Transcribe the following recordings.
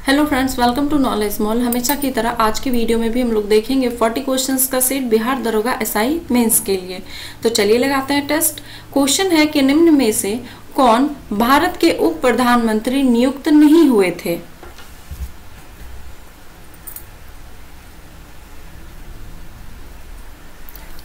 Hello friends, welcome to Knowledge Mall. हमेशा की तरह आज की वीडियो में भी हम लोग देखेंगे 40 क्वेश्चंस का सेट बिहार दरोगा एसआई मेंस के लिए। तो चलिए लगाते हैं टेस्ट। क्वेश्चन है कि निम्न में से कौन भारत के उप प्रधानमंत्री नियुक्त नहीं हुए थे।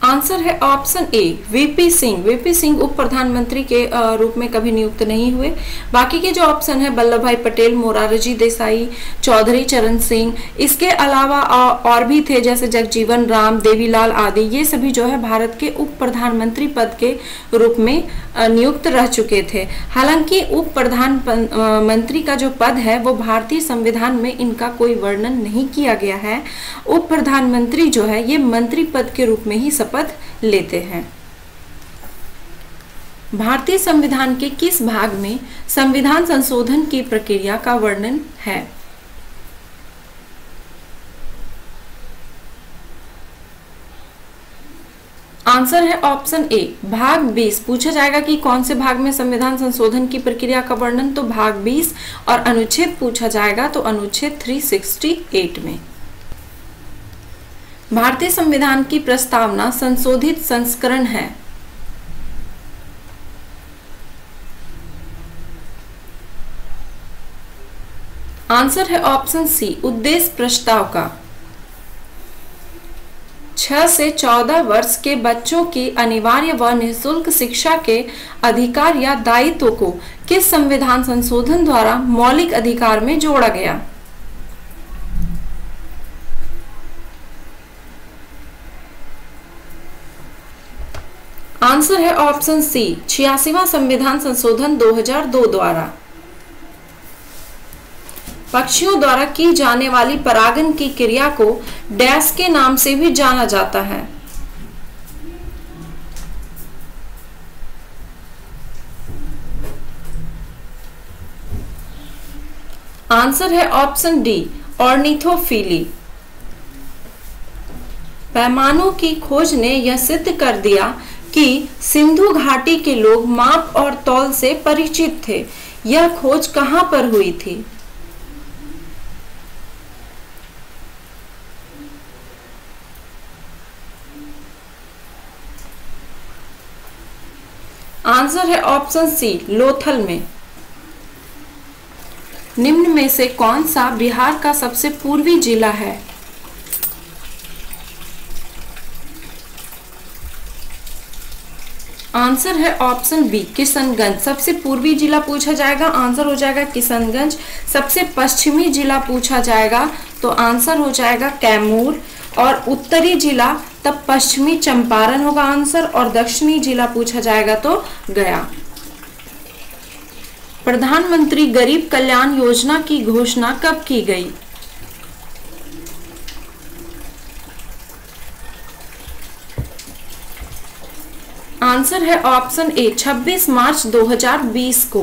आंसर है option A VP Singh. VP Singh उप प्रधानमंत्री के रूप में कभी नियुक्त नहीं हुए। बाकी के जो ऑप्शन है वल्लभ भाई पटेल, मोरारजी देसाई, चौधरी चरण सिंह, इसके अलावा और भी थे जैसे जगजीवन राम, देवीलाल आदि। ये सभी जो है भारत के उप प्रधानमंत्री पद के रूप में नियुक्त रह चुके थे। हालांकि उप प्रधानमंत्री का जो पद है वो भारतीय संविधान में इनका कोई वर्णन नहीं किया गया है। उप प्रधानमंत्री जो है ये मंत्री पद के रूप में ही शपथ लेते हैं। भारतीय संविधान के किस भाग में संविधान संशोधन की प्रक्रिया का वर्णन है। आंसर है ऑप्शन ए भाग 20। पूछा जाएगा कि कौन से भाग में संविधान संशोधन की प्रक्रिया का वर्णन, तो भाग 20। और अनुच्छेद पूछा जाएगा तो अनुच्छेद 368 में। भारतीय संविधान की प्रस्तावना संशोधित संस्करण है। आंसर है ऑप्शन सी उद्देश्य प्रस्ताव का। 6 से 14 वर्ष के बच्चों की अनिवार्य व निःशुल्क शिक्षा के अधिकार या दायित्व को किस संविधान संशोधन द्वारा मौलिक अधिकार में जोड़ा गया। आंसर है ऑप्शन सी 86वां संविधान संशोधन 2002 द्वारा। पक्षियों द्वारा की जाने वाली परागण की क्रिया को डैश के नाम से भी जाना जाता है। आंसर है ऑप्शन डी ऑर्निथोफिली। पैमानों की खोज ने यह सिद्ध कर दिया कि सिंधु घाटी के लोग माप और तौल से परिचित थे। यह खोज कहां पर हुई थी। आंसर है ऑप्शन सी लोथल में। निम्न में से कौन सा बिहार का सबसे पूर्वी जिला है। आंसर है ऑप्शन बी किशनगंज। सबसे पूर्वी जिला पूछा जाएगा, आंसर हो जाएगा किशनगंज। सबसे पश्चिमी जिला पूछा जाएगा तो आंसर हो जाएगा कैमूर। और उत्तरी जिला तब पश्चिमी चंपारण होगा आंसर। और दक्षिणी जिला पूछा जाएगा तो गया। प्रधानमंत्री गरीब कल्याण योजना की घोषणा कब की गई। आंसर है ऑप्शन ए 26 मार्च 2020 को।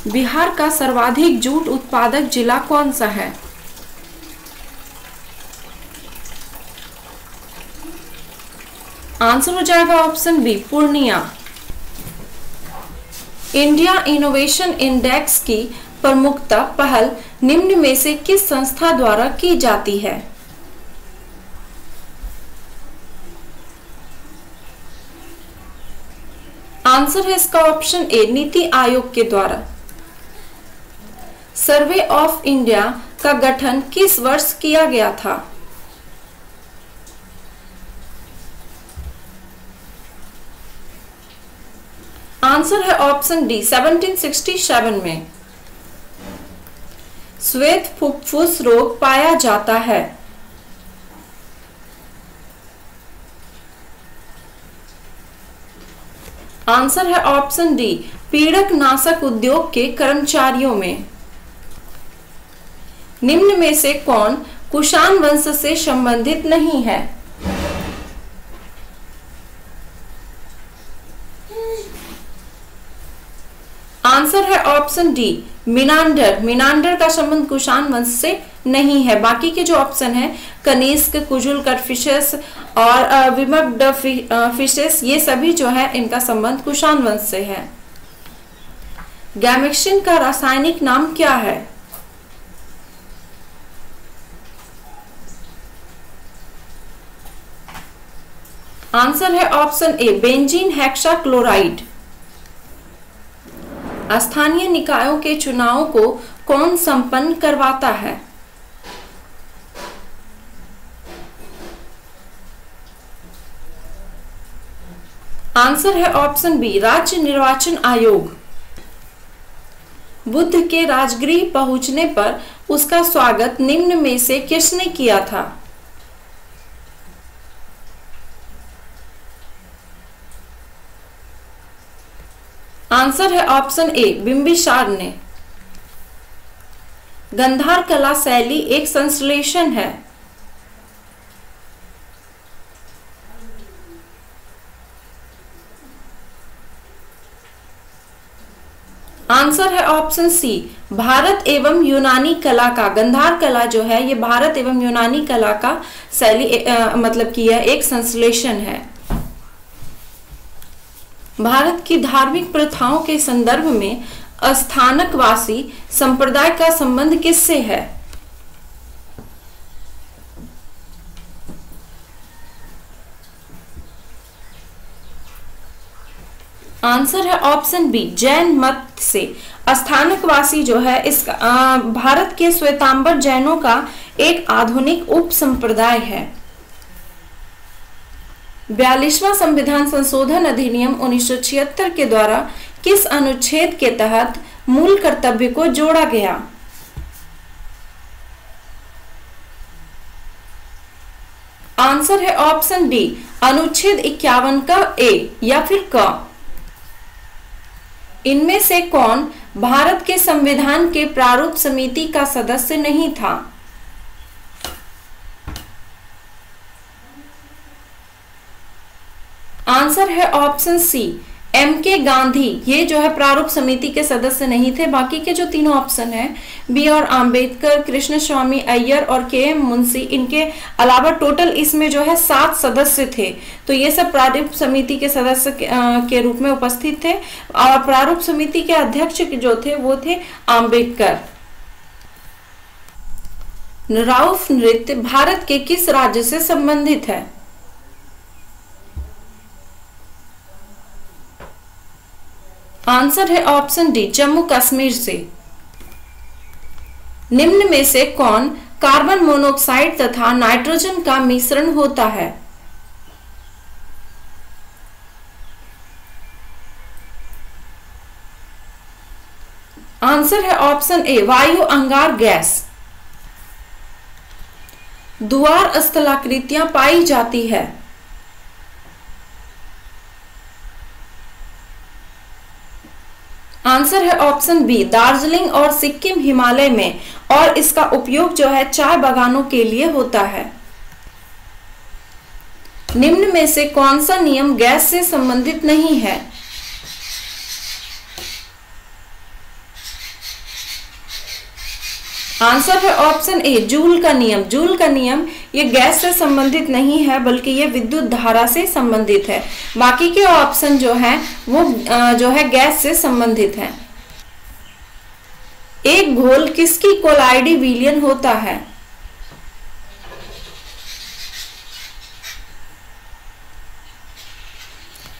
बिहार का सर्वाधिक जूट उत्पादक जिला कौन सा है। आंसर हो जाएगा option B Purnia. India innovation index की प्रमुखता पहल निम्न में से किस संस्था द्वारा की जाती है। आंसर है इसका ऑप्शन ए नीति आयोग के द्वारा। सर्वे ऑफ इंडिया का गठन किस वर्ष किया गया था। आंसर है ऑप्शन डी 1767 में। श्वेत फुफ्फुस रोग पाया जाता है। आंसर है ऑप्शन डी पीड़क नाशक उद्योग के कर्मचारियों में। निम्न में से कौन कुषाण वंश से संबंधित नहीं है। आंसर है ऑप्शन डी मिनांडर। मिनांडर का संबंध कुषाण वंश से नहीं है। बाकी के जो ऑप्शन है कनिष्क, कुजुल कटफिशेस और विमग्ड फिशेस, ये सभी जो है इनका संबंध कुषाण वंश से है। गैमेक्सिन का रासायनिक नाम क्या है। आंसर है ऑप्शन ए बेंजीन हेक्साक्लोराइड। स्थानीय निकायों के चुनाव को कौन संपन्न करवाता है? आंसर है ऑप्शन बी राज्य निर्वाचन आयोग। बुद्ध के राजगृह पहुंचने पर उसका स्वागत निम्न में से किसने किया था? आंसर है ऑप्शन ए बिंबिसार ने। गंधार कला शैली एक संश्लेषण है। आंसर है ऑप्शन सी भारत एवं यूनानी कला का। गंधार कला जो है ये भारत एवं यूनानी कला का शैली मतलब कि यह एक संश्लेषण है। भारत की धार्मिक प्रथाओं के संदर्भ में स्थानकवासी संप्रदाय का संबंध किससे है? आंसर है ऑप्शन बी जैन मत से। स्थानकवासी जो है इस भारत के श्वेतांबर जैनों का एक आधुनिक उप संप्रदाय है। 42वां संविधान संशोधन अधिनियम 1976 के द्वारा किस अनुच्छेद के तहत मूल कर्तव्य को जोड़ा गया? आंसर है ऑप्शन डी अनुच्छेद 51 का ए या फिर क। इनमें से कौन भारत के संविधान के प्रारूप समिति का सदस्य नहीं था? आंसर है ऑप्शन सी M.K. गांधी। ये जो है प्रारूप समिति के सदस्य नहीं थे। बाकी के जो तीनों ऑप्शन है B.R. आम्बेडकर, कृष्ण स्वामी अय्यर और K.M. मुंशी, इनके अलावा टोटल इसमें जो है 7 सदस्य थे। तो ये सब प्रारूप समिति के सदस्य के रूप में उपस्थित थे और प्रारूप समिति के अध्यक्ष जो थे वो थे आम्बेडकर। राउफ नृत्य भारत के किस राज्य से संबंधित है? आंसर है ऑप्शन डी जम्मू कश्मीर से। निम्न में से कौन कार्बन मोनोऑक्साइड तथा नाइट्रोजन का मिश्रण होता है? आंसर है ऑप्शन ए वायु अंगार गैस। द्वार स्थलाकृतियां पाई जाती है। आंसर है ऑप्शन बी दार्जिलिंग और सिक्किम हिमालय में, और इसका उपयोग जो है चाय बागानों के लिए होता है। निम्न में से कौन सा नियम गैस से संबंधित नहीं है? आंसर है ऑप्शन ए जूल का नियम। जूल का नियम ये गैस से संबंधित नहीं है बल्कि ये विद्युत धारा से संबंधित है। बाकी के ऑप्शन जो है वो जो है गैस से संबंधित है। एक घोल किसकी कोलाइडी विलयन होता है?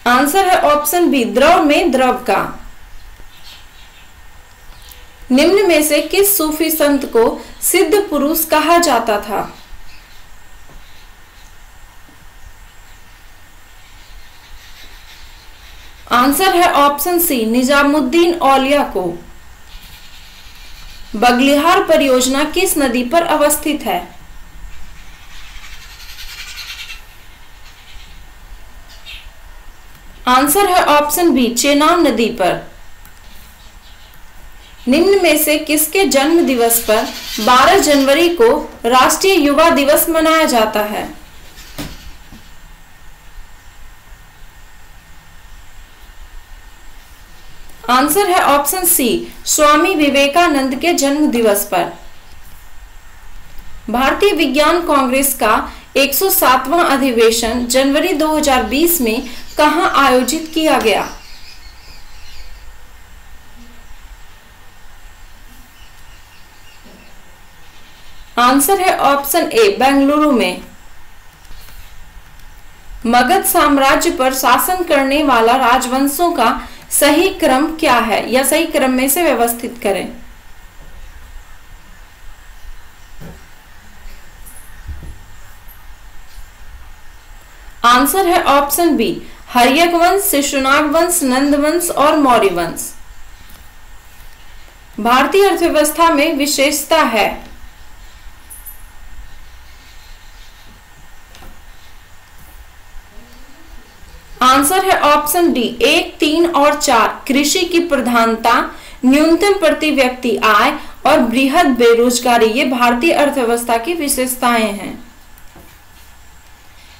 आंसर है ऑप्शन बी द्रव में द्रव का। निम्न में से किस सूफी संत को सिद्ध पुरुष कहा जाता था? आंसर है ऑप्शन सी निजामुद्दीन औलिया को। बगलिहार परियोजना किस नदी पर अवस्थित है? आंसर है ऑप्शन बी चेनाब नदी पर। निम्न में से किसके जन्म दिवस पर 12 जनवरी को राष्ट्रीय युवा दिवस मनाया जाता है? आंसर है ऑप्शन सी स्वामी विवेकानंद के जन्म दिवस पर। भारतीय विज्ञान कांग्रेस का 107वां अधिवेशन जनवरी 2020 में कहां आयोजित किया गया? आंसर है ऑप्शन ए बेंगलुरु में। मगध साम्राज्य पर शासन करने वाला राजवंशों का सही क्रम क्या है, या सही क्रम में से व्यवस्थित करें। आंसर है ऑप्शन बी, हर्यक वंश, शिशुनाग वंश, नंद वंश और मौर्य वंश। भारतीय अर्थव्यवस्था में विशेषता है। आंसर है ऑप्शन डी, 1, 3 और 4। कृषि की प्रधानता, न्यूनतम प्रति व्यक्ति आय और बृहद बेरोजगारी, ये भारतीय अर्थव्यवस्था की विशेषताएं हैं।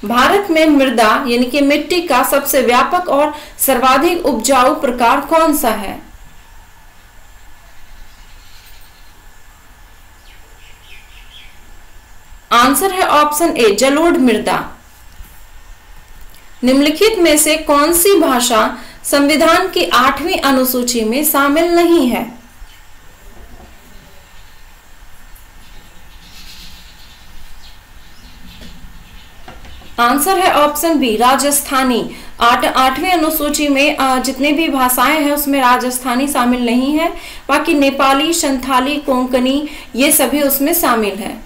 भारत में मृदा यानी कि मिट्टी का सबसे व्यापक और सर्वाधिक उपजाऊ प्रकार कौन सा है। आंसर है ऑप्शन ए, जलोढ़ मृदा। निम्नलिखित में से कौन सी भाषा संविधान की 8वीं अनुसूची में शामिल नहीं है। आंसर है ऑप्शन बी, राजस्थानी। 8वीं अनुसूची में जितने भी भाषाएं हैं उसमें राजस्थानी शामिल नहीं है, बाकी नेपाली, संथाली, कोंकणी ये सभी उसमें शामिल है।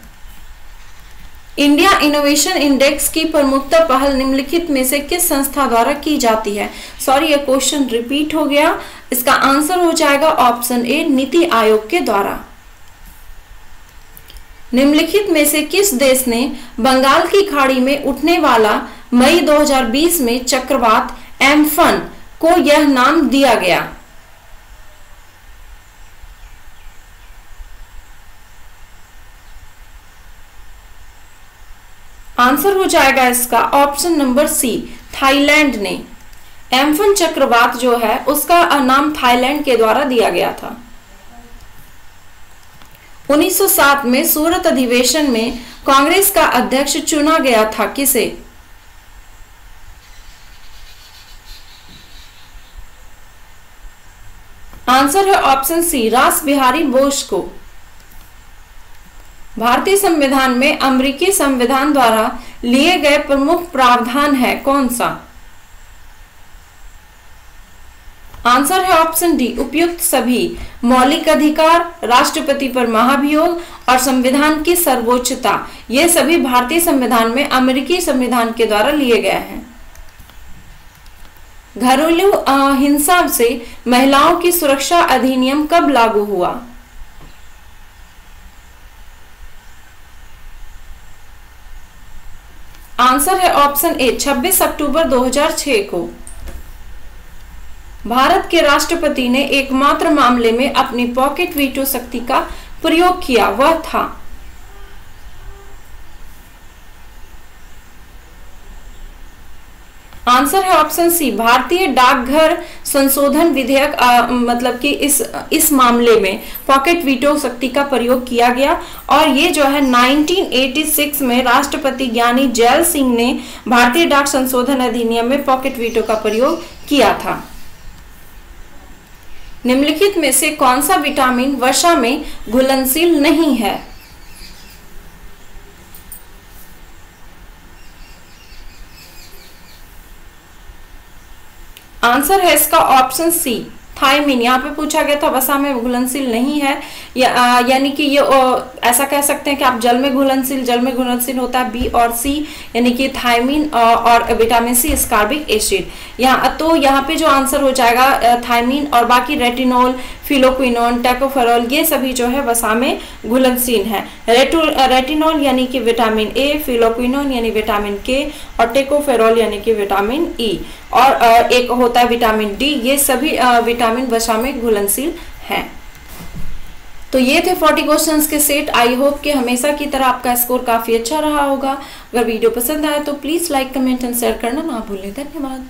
इंडिया इनोवेशन इंडेक्स की प्रमुखता पहल निम्नलिखित में से किस संस्था द्वारा की जाती है। सॉरी, ये क्वेश्चन रिपीट हो गया। इसका आंसर हो जाएगा ऑप्शन ए, नीति आयोग के द्वारा। निम्नलिखित में से किस देश ने बंगाल की खाड़ी में उठने वाला मई 2020 में चक्रवात एम्फन को यह नाम दिया गया। आंसर हो जाएगा इसका ऑप्शन नंबर सी, थाईलैंड ने। एम्फन चक्रवात जो है उसका नाम थाईलैंड के द्वारा दिया गया था। 1907 में सूरत अधिवेशन में कांग्रेस का अध्यक्ष चुना गया था, किसे। आंसर है ऑप्शन सी, रास बिहारी बोस को। भारतीय संविधान में अमेरिकी संविधान द्वारा लिए गए प्रमुख प्रावधान है कौन सा। आंसर है ऑप्शन डी, उपयुक्त सभी। मौलिक अधिकार, राष्ट्रपति पर महाभियोग और संविधान की सर्वोच्चता, ये सभी भारतीय संविधान में अमेरिकी संविधान के द्वारा लिए गए हैं। घरेलू हिंसा से महिलाओं की सुरक्षा अधिनियम कब लागू हुआ। आंसर है ऑप्शन ए, 26 अक्टूबर 2006 को। भारत के राष्ट्रपति ने एकमात्र मामले में अपनी पॉकेट वीटो शक्ति का प्रयोग किया, वह था। आंसर है ऑप्शन सी, भारतीय डाकघर संशोधन विधेयक, मतलब कि इस मामले में पॉकेट वीटो शक्ति का प्रयोग किया गया और ये जो है 1986 में राष्ट्रपति ज्ञानी जैल सिंह ने भारतीय डाक संशोधन अधिनियम में पॉकेट वीटो का प्रयोग किया था। निम्नलिखित में से कौन सा विटामिन वसा में घुलनशील नहीं है। आंसर है इसका ऑप्शन सी, थायमिन। यहाँ पे पूछा गया था वसा में घुलनशील नहीं है, यानी कि ये ऐसा कह सकते हैं कि आप जल में घुलनशील होता है बी और सी, यानी कि थायमिन और विटामिन सी स्कार्बिक एसिड। यहाँ पे जो आंसर हो जाएगा थायमिन, और बाकी रेटिनॉल, फिलोक्विनोन, टैकोफेरॉल ये सभी जो है वसा में घुलनशील है। रेटिनॉल यानी कि विटामिन ए, फिलोक्विनोन यानी विटामिन के और टेकोफेरॉल यानी कि विटामिन ई, और एक होता है विटामिन डी, ये सभी विटामिन वसा में घुलनशील हैं। तो ये थे 40 क्वेश्चंस के सेट। आई होप कि हमेशा की तरह आपका स्कोर काफी अच्छा रहा होगा। अगर वीडियो पसंद आया तो please like, comment and share करना ना भूलें। धन्यवाद।